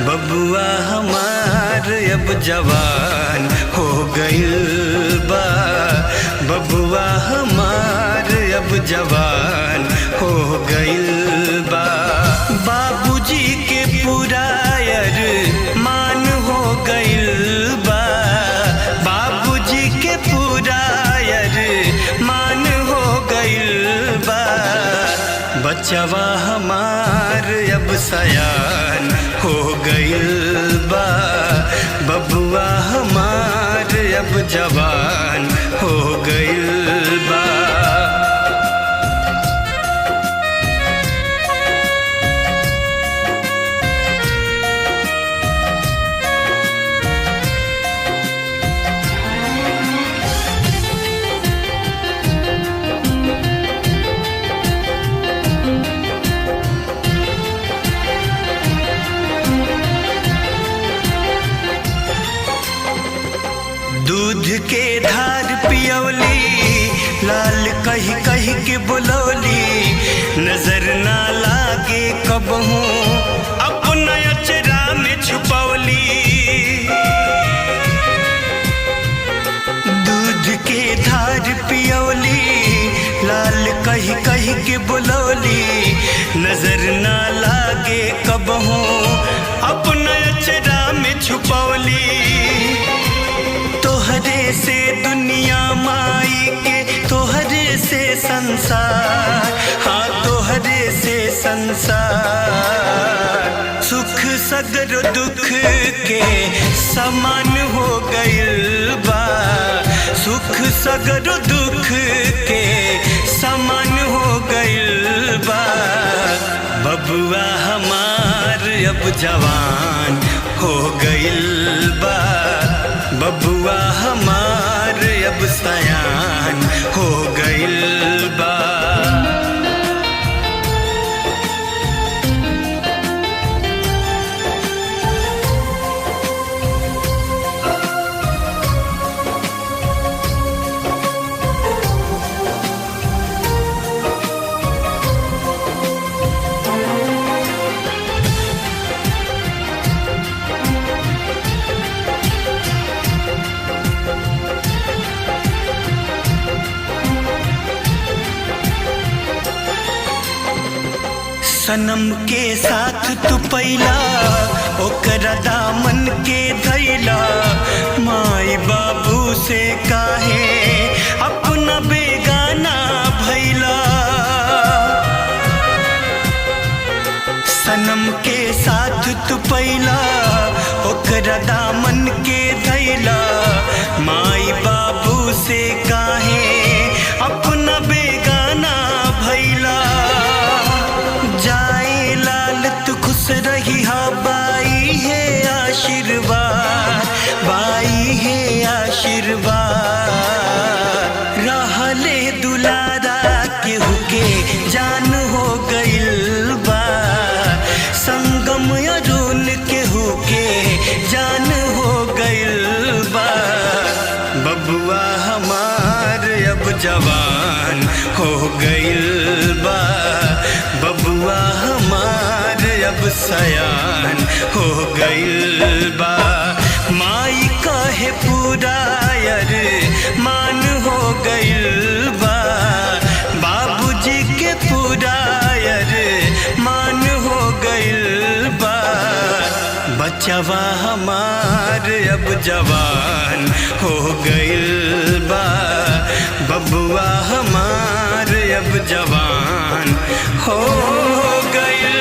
बबुआ हमार अब जवान हो गइल बा। बबुआ हमार अब जवान हो गइल बा। बाबूजी के पूरा मान हो गइल बा। बाबूजी के पूरा मान हो गइल बा। बचवा हमार अब सयान हो गइल बा। बबुआ हमार अब जवान हो गइल बा। दूध के धार पियौली, लाल कही कही के बुलौली। नजर ना लागे कबहू अपना अचरा में छुपौली। दूध के धार पियौली, लाल कही कही के बुलौली। नजर ना लागे कबहू अपना अचरा में छुपौली। तोहरे से दुनिया माई के, तोहरे से संसार, हाँ तोहरे से संसार। सुख सगर दुख के समान हो गइल बा। सुख सगर दुख के समान हो गइल बा। बबुआ हमार अब जवान हो गइल बा। बबुआ हमार अब सयान हो गइल बा। सनम के साथ तू पैला, ओकरा दामन के धैला। माई बाबू से काहे अपना बेगाना भैला। सनम के साथ तू पैला, ओकरा दामन के धैला। माई बाबू से काहे अपना बेगाना भैला। जाए लाल तू खुश रही हा, बाई है आशीर्वाद, बाई है आशीर्वाद। रहले दुलारा केहू के जान हो गइल बा। संगम अरुण केहू के जान हो गइल बा। बबुआ हमार अब जवान हो गइल बा। बबुआ हमार अब सयान हो गइल बा। माई कहे पूरा मान हो गइल बा। बाबूजी के पूरा मान हो गइल बा। बचवा हमार अब जवान हो गइल बा। बबुआ हमार अब जवान हो गइल